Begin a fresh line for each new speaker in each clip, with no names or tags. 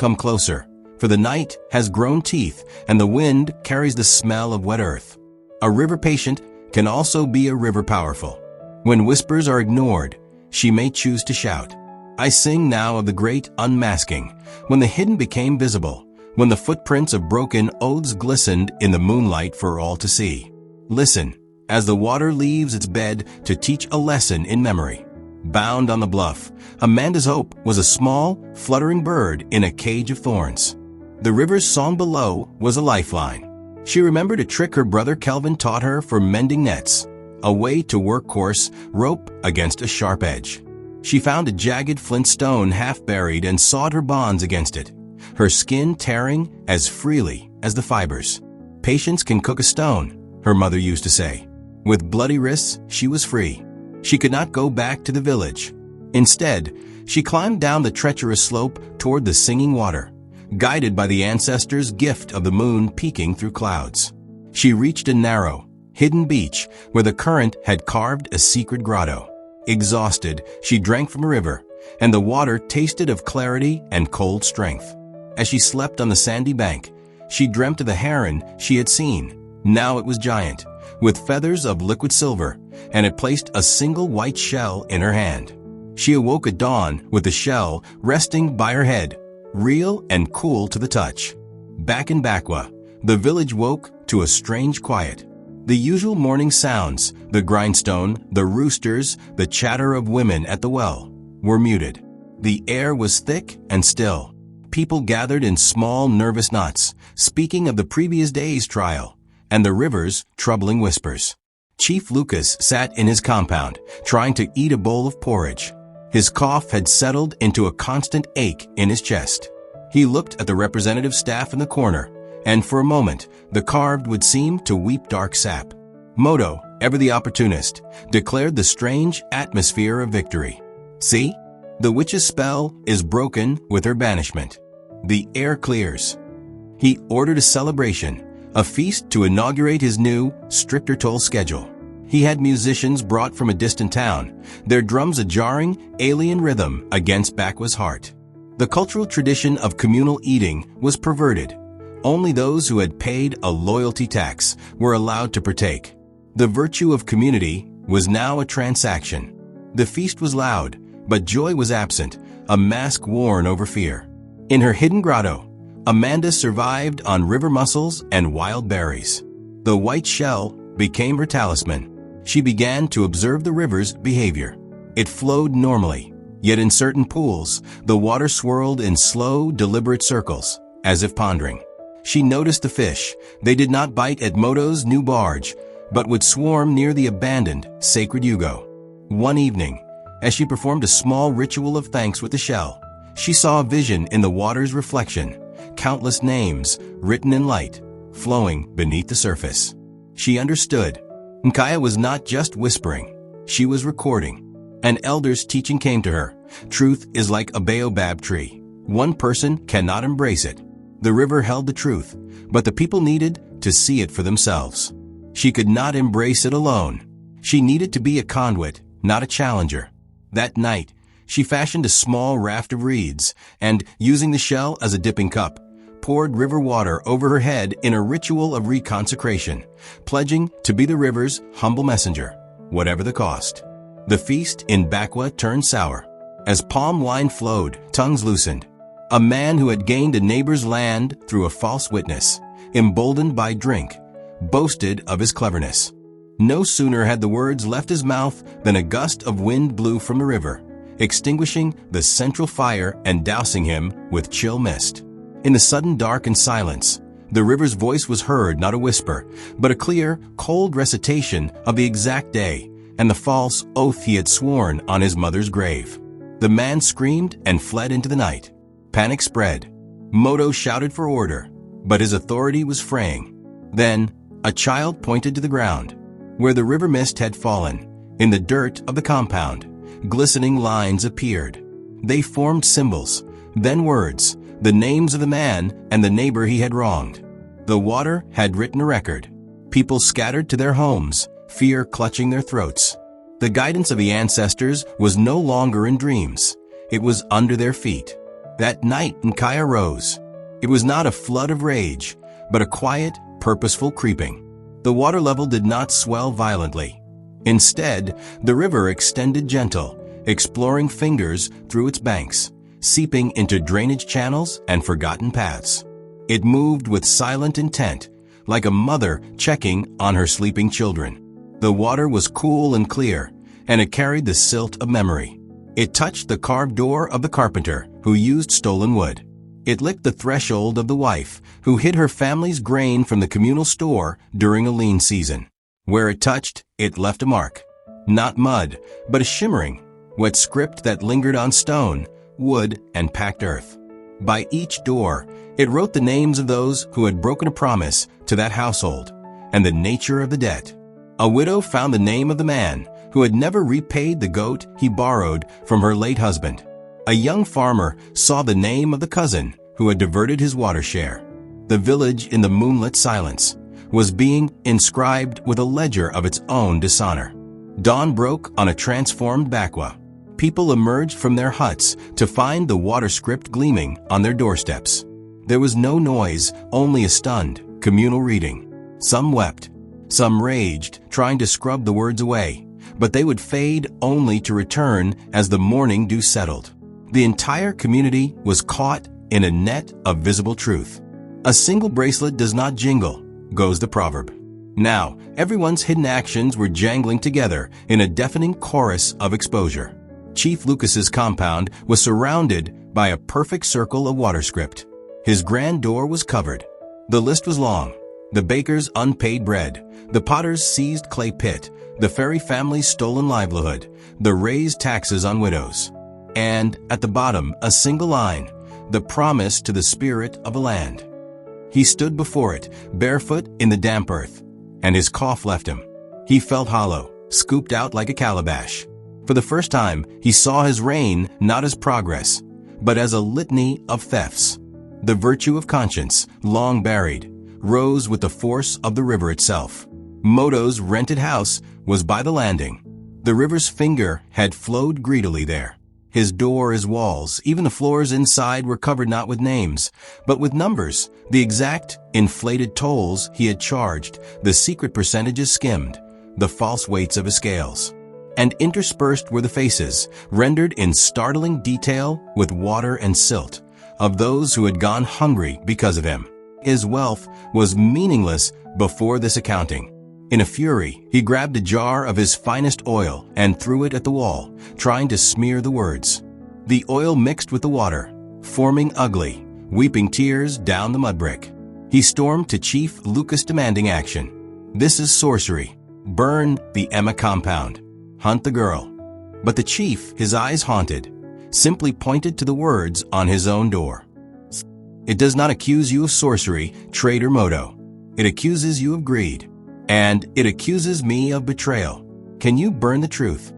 come closer, for the night has grown teeth and the wind carries the smell of wet earth. A river patient can also be a river powerful. When whispers are ignored, she may choose to shout. I sing now of the great unmasking, when the hidden became visible, when the footprints of broken oaths glistened in the moonlight for all to see. Listen, as the water leaves its bed to teach a lesson in memory. Bound on the bluff, Amanda's hope was a small, fluttering bird in a cage of thorns. The river's song below was a lifeline. She remembered a trick her brother Kelvin taught her for mending nets, a way to work coarse rope against a sharp edge. She found a jagged flint stone half buried and sawed her bonds against it, her skin tearing as freely as the fibers. Patience can cook a stone, her mother used to say. With bloody wrists, she was free. She could not go back to the village. Instead, she climbed down the treacherous slope toward the singing water, guided by the ancestors' gift of the moon peeking through clouds. She reached a narrow, hidden beach where the current had carved a secret grotto. Exhausted, she drank from a river, and the water tasted of clarity and cold strength. As she slept on the sandy bank, she dreamt of the heron she had seen. Now it was giant, with feathers of liquid silver, and it placed a single white shell in her hand. She awoke at dawn with the shell resting by her head, real and cool to the touch. Back in Bakwa, the village woke to a strange quiet. The usual morning sounds, the grindstone, the roosters, the chatter of women at the well, were muted. The air was thick and still. People gathered in small, nervous knots, speaking of the previous day's trial and the river's troubling whispers. Chief Lucas sat in his compound, trying to eat a bowl of porridge. His cough had settled into a constant ache in his chest. He looked at the representative staff in the corner, and for a moment, the carved would seem to weep dark sap. Moto, ever the opportunist, declared the strange atmosphere of victory. See? The witch's spell is broken with her banishment. The air clears. He ordered a celebration, a feast to inaugurate his new, stricter toll schedule. He had musicians brought from a distant town, their drums a jarring, alien rhythm against Bakwa's heart. The cultural tradition of communal eating was perverted. Only those who had paid a loyalty tax were allowed to partake. The virtue of community was now a transaction. The feast was loud, but joy was absent, a mask worn over fear. In her hidden grotto, Amanda survived on river mussels and wild berries. The white shell became her talisman. She began to observe the river's behavior. It flowed normally, yet in certain pools, the water swirled in slow, deliberate circles, as if pondering. She noticed the fish. They did not bite at Moto's new barge, but would swarm near the abandoned sacred Yugo. One evening, as she performed a small ritual of thanks with the shell, she saw a vision in the water's reflection, countless names written in light, flowing beneath the surface. She understood. Nkaya was not just whispering, she was recording. An elder's teaching came to her. Truth is like a baobab tree. One person cannot embrace it. The river held the truth, but the people needed to see it for themselves. She could not embrace it alone. She needed to be a conduit, not a challenger. That night, she fashioned a small raft of reeds and, using the shell as a dipping cup, poured river water over her head in a ritual of reconsecration, pledging to be the river's humble messenger, whatever the cost. The feast in Bakwa turned sour. As palm wine flowed, tongues loosened. A man who had gained a neighbor's land through a false witness, emboldened by drink, boasted of his cleverness. No sooner had the words left his mouth than a gust of wind blew from the river, extinguishing the central fire and dousing him with chill mist. In the sudden dark and silence, the river's voice was heard, not a whisper, but a clear, cold recitation of the exact day and the false oath he had sworn on his mother's grave. The man screamed and fled into the night. Panic spread. Moto shouted for order, but his authority was fraying. Then, a child pointed to the ground, where the river mist had fallen. In the dirt of the compound, glistening lines appeared. They formed symbols, then words, the names of the man and the neighbor he had wronged. The water had written a record. People scattered to their homes, fear clutching their throats. The guidance of the ancestors was no longer in dreams. It was under their feet. That night, Nkaya rose. It was not a flood of rage, but a quiet, purposeful creeping. The water level did not swell violently. Instead, the river extended gentle, exploring fingers through its banks, seeping into drainage channels and forgotten paths. It moved with silent intent, like a mother checking on her sleeping children. The water was cool and clear, and it carried the silt of memory. It touched the carved door of the carpenter who used stolen wood. It licked the threshold of the wife who hid her family's grain from the communal store during a lean season. Where it touched, it left a mark. Not mud, but a shimmering, wet script that lingered on stone, wood, and packed earth. By each door, it wrote the names of those who had broken a promise to that household, and the nature of the debt. A widow found the name of the man who had never repaid the goat he borrowed from her late husband. A young farmer saw the name of the cousin who had diverted his water share. The village in the moonlit silence was being inscribed with a ledger of its own dishonor. Dawn broke on a transformed Bakwa. People emerged from their huts to find the water script gleaming on their doorsteps. There was no noise, only a stunned, communal reading. Some wept. Some raged, trying to scrub the words away, but they would fade only to return as the morning dew settled. The entire community was caught in a net of visible truth. A single bracelet does not jingle, goes the proverb. Now, everyone's hidden actions were jangling together in a deafening chorus of exposure. Chief Lucas's compound was surrounded by a perfect circle of water script. His grand door was covered. The list was long. The baker's unpaid bread, the potter's seized clay pit, the Ferry family's stolen livelihood, the raised taxes on widows. And, at the bottom, a single line, the promise to the spirit of a land. He stood before it, barefoot in the damp earth, and his cough left him. He felt hollow, scooped out like a calabash. For the first time, he saw his reign not as progress, but as a litany of thefts. The virtue of conscience, long buried, rose with the force of the river itself. Moto's rented house was by the landing. The river's finger had flowed greedily there. His door, his walls, even the floors inside were covered not with names, but with numbers, the exact, inflated tolls he had charged, the secret percentages skimmed, the false weights of his scales. And interspersed were the faces, rendered in startling detail with water and silt, of those who had gone hungry because of him. His wealth was meaningless before this accounting. In a fury, he grabbed a jar of his finest oil and threw it at the wall, trying to smear the words. The oil mixed with the water, forming ugly, weeping tears down the mud brick. He stormed to Chief Lucas demanding action. This is sorcery. Burn the Emma compound. Hunt the girl. But the chief, his eyes haunted, simply pointed to the words on his own door. It does not accuse you of sorcery, traitor Moto. It accuses you of greed. And it accuses me of betrayal. Can you burn the truth?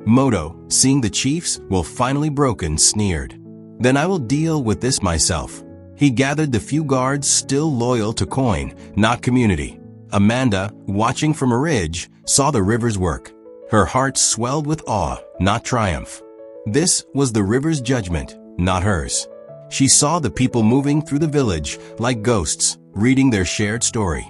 Moto, seeing the chiefs will finally broken, sneered. Then I will deal with this myself. He gathered the few guards still loyal to coin, not community. Amanda, watching from a ridge, saw the river's work. Her heart swelled with awe, not triumph. This was the river's judgment, not hers. She saw the people moving through the village like ghosts, reading their shared story.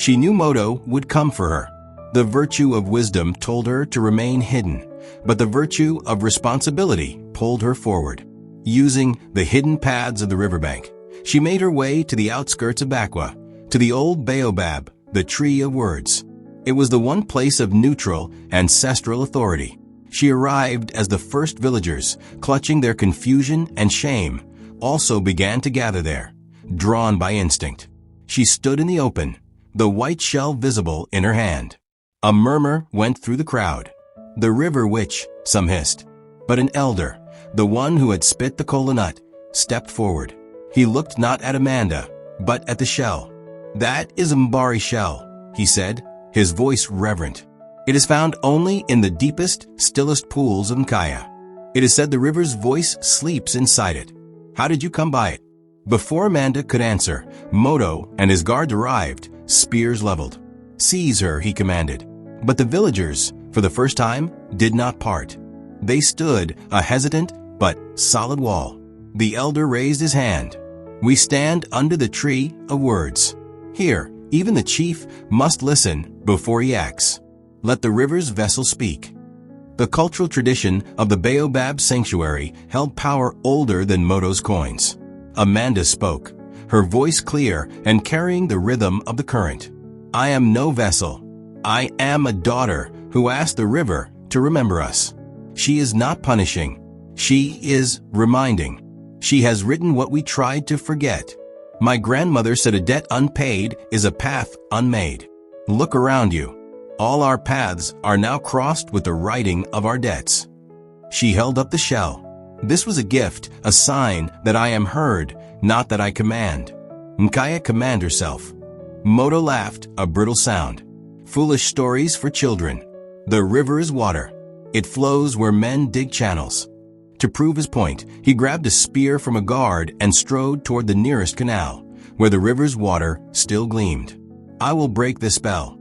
She knew Moto would come for her. The virtue of wisdom told her to remain hidden, but the virtue of responsibility pulled her forward. Using the hidden paths of the riverbank, she made her way to the outskirts of Bakwa, to the old baobab, the tree of words. It was the one place of neutral, ancestral authority. She arrived as the first villagers, clutching their confusion and shame, also began to gather there, drawn by instinct. She stood in the open, the white shell visible in her hand. A murmur went through the crowd. The river witch, some hissed. But an elder, the one who had spit the kola nut, stepped forward. He looked not at Amanda, but at the shell. That is a Mbari shell, he said, his voice reverent. It is found only in the deepest, stillest pools of Nkaya. It is said the river's voice sleeps inside it. How did you come by it? Before Amanda could answer, Moto and his guards arrived, spears leveled. Seize her, he commanded. But the villagers, for the first time, did not part. They stood, a hesitant but solid wall. The elder raised his hand. We stand under the tree of words. Here, even the chief must listen before he acts. Let the river's vessel speak. The cultural tradition of the Baobab sanctuary held power older than Moto's coins. Amanda spoke, her voice clear and carrying the rhythm of the current. I am no vessel. I am a daughter who asked the river to remember us. She is not punishing. She is reminding. She has written what we tried to forget. My grandmother said a debt unpaid is a path unmade. Look around you. All our paths are now crossed with the writing of our debts. She held up the shell. This was a gift, a sign that I am heard, not that I command. Nkaya command herself. Moto laughed, a brittle sound. Foolish stories for children. The river is water. It flows where men dig channels. To prove his point, he grabbed a spear from a guard and strode toward the nearest canal, where the river's water still gleamed. I will break the spell.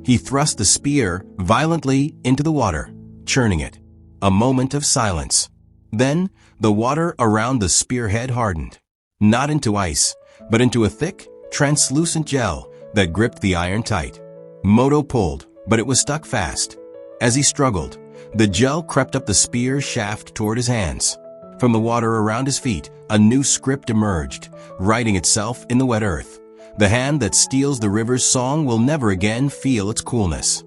He thrust the spear violently into the water, churning it. A moment of silence. Then, the water around the spearhead hardened. Not into ice, but into a thick, translucent gel that gripped the iron tight. Moto pulled, but it was stuck fast. As he struggled, the gel crept up the spear shaft toward his hands. From the water around his feet, a new script emerged, writing itself in the wet earth. The hand that steals the river's song will never again feel its coolness.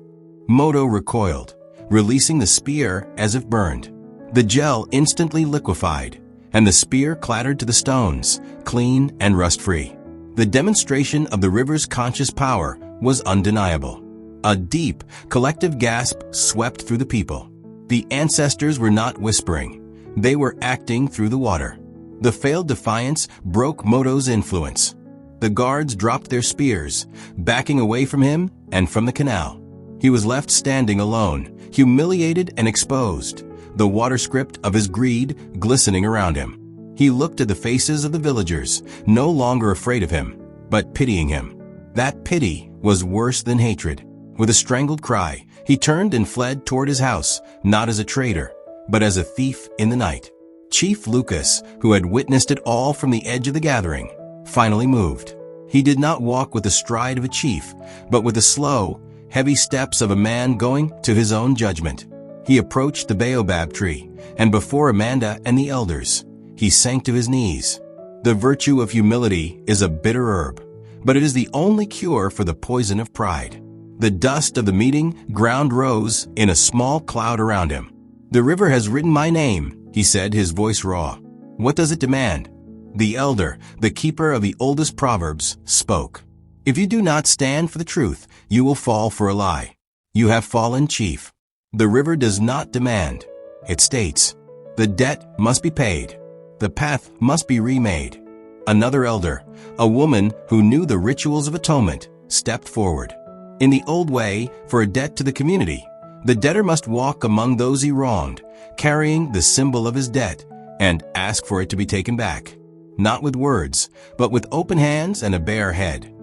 Moto recoiled, releasing the spear as if burned. The gel instantly liquefied, and the spear clattered to the stones, clean and rust-free. The demonstration of the river's conscious power was undeniable. A deep, collective gasp swept through the people. The ancestors were not whispering. They were acting through the water. The failed defiance broke Moto's influence. The guards dropped their spears, backing away from him and from the canal. He was left standing alone, humiliated and exposed, the water script of his greed glistening around him. He looked at the faces of the villagers, no longer afraid of him, but pitying him. That pity was worse than hatred. With a strangled cry, he turned and fled toward his house, not as a traitor, but as a thief in the night. Chief Lucas, who had witnessed it all from the edge of the gathering, finally moved. He did not walk with the stride of a chief, but with the slow, heavy steps of a man going to his own judgment. He approached the baobab tree, and before Amanda and the elders, he sank to his knees. The virtue of humility is a bitter herb, but it is the only cure for the poison of pride. The dust of the meeting ground rose in a small cloud around him. The river has written my name, he said, his voice raw. What does it demand? The elder, the keeper of the oldest proverbs, spoke. If you do not stand for the truth, you will fall for a lie. You have fallen, chief. The river does not demand. It states, the debt must be paid. The path must be remade. Another elder, a woman who knew the rituals of atonement, stepped forward. In the old way, for a debt to the community, the debtor must walk among those he wronged, carrying the symbol of his debt, and ask for it to be taken back. Not with words, but with open hands and a bare head.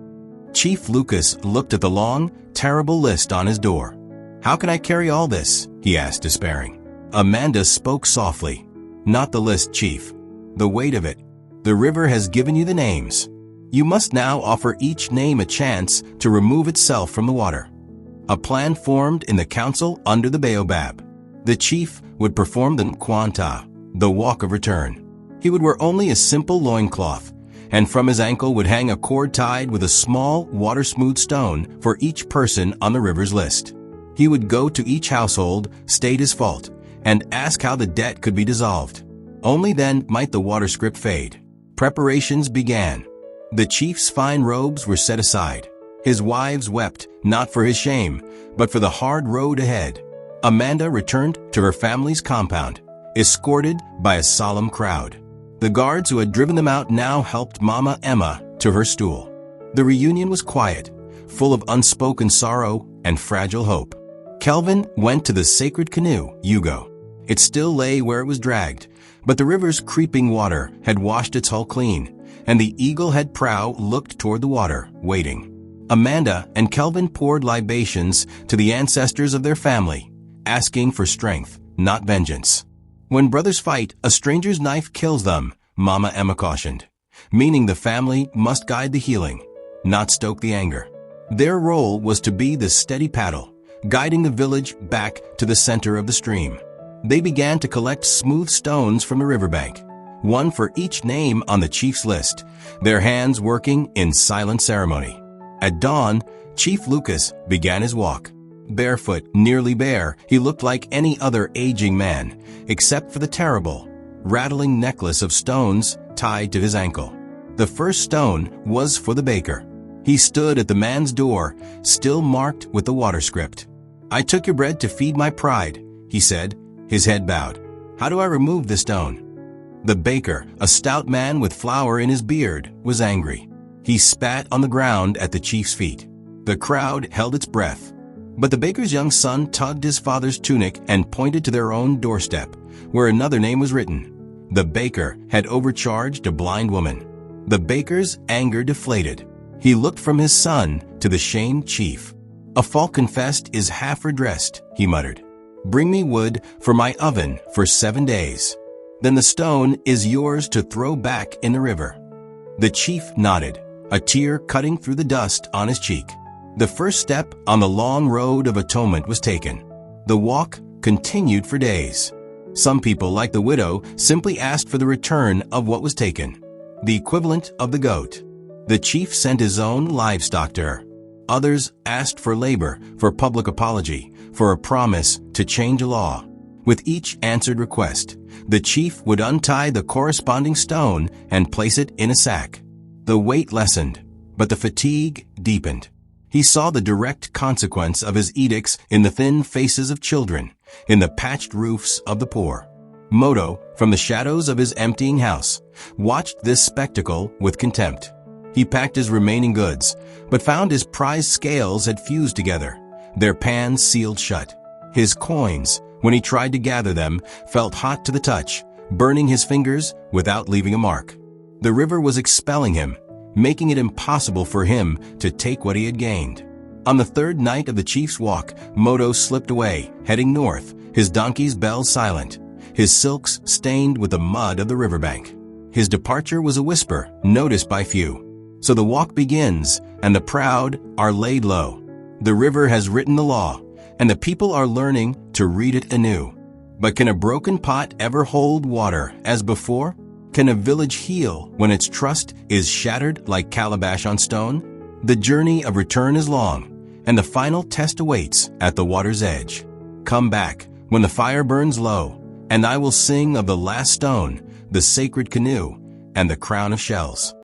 Chief Lucas looked at the long, terrible list on his door. How can I carry all this? He asked, despairing. Amanda spoke softly. Not the list, Chief. The weight of it. The river has given you the names. You must now offer each name a chance to remove itself from the water. A plan formed in the council under the baobab. The chief would perform the Nkwanta, the walk of return. He would wear only a simple loincloth, and from his ankle would hang a cord tied with a small, water-smooth stone for each person on the river's list. He would go to each household, state his fault, and ask how the debt could be dissolved. Only then might the water script fade. Preparations began. The chief's fine robes were set aside. His wives wept, not for his shame, but for the hard road ahead. Amanda returned to her family's compound, escorted by a solemn crowd. The guards who had driven them out now helped Mama Emma to her stool. The reunion was quiet, full of unspoken sorrow and fragile hope. Kelvin went to the sacred canoe, Hugo. It still lay where it was dragged, but the river's creeping water had washed its hull clean, and the eagle-head prow looked toward the water, waiting. Amanda and Kelvin poured libations to the ancestors of their family, asking for strength, not vengeance. When brothers fight, a stranger's knife kills them, Mama Emma cautioned, meaning the family must guide the healing, not stoke the anger. Their role was to be the steady paddle, guiding the village back to the center of the stream. They began to collect smooth stones from the riverbank, one for each name on the chief's list, their hands working in silent ceremony. At dawn, Chief Lucas began his walk. Barefoot, nearly bare, he looked like any other aging man, except for the terrible, rattling necklace of stones tied to his ankle. The first stone was for the baker. He stood at the man's door, still marked with the water script. "I took your bread to feed my pride," he said, his head bowed. "How do I remove the stone?" The baker, a stout man with flour in his beard, was angry. He spat on the ground at the chief's feet. The crowd held its breath. But the baker's young son tugged his father's tunic and pointed to their own doorstep, where another name was written. The baker had overcharged a blind woman. The baker's anger deflated. He looked from his son to the shamed chief. "A fault confessed is half redressed," he muttered. "Bring me wood for my oven for 7 days. Then the stone is yours to throw back in the river." The chief nodded, a tear cutting through the dust on his cheek. The first step on the long road of atonement was taken. The walk continued for days. Some people, like the widow, simply asked for the return of what was taken, the equivalent of the goat. The chief sent his own livestock to her. Others asked for labor, for public apology, for a promise to change a law. With each answered request, the chief would untie the corresponding stone and place it in a sack. The weight lessened, but the fatigue deepened. He saw the direct consequence of his edicts in the thin faces of children, in the patched roofs of the poor. Moto, from the shadows of his emptying house, watched this spectacle with contempt. He packed his remaining goods, but found his prized scales had fused together, their pans sealed shut. His coins, when he tried to gather them, felt hot to the touch, burning his fingers without leaving a mark. The river was expelling him, making it impossible for him to take what he had gained. On the third night of the chief's walk, Moto slipped away, heading north, his donkey's bells silent, his silks stained with the mud of the riverbank. His departure was a whisper, noticed by few. So the walk begins, and the proud are laid low. The river has written the law, and the people are learning to read it anew. But can a broken pot ever hold water as before? Can a village heal when its trust is shattered like calabash on stone? The journey of return is long, and the final test awaits at the water's edge. Come back when the fire burns low, and I will sing of the last stone, the sacred canoe, and the crown of shells.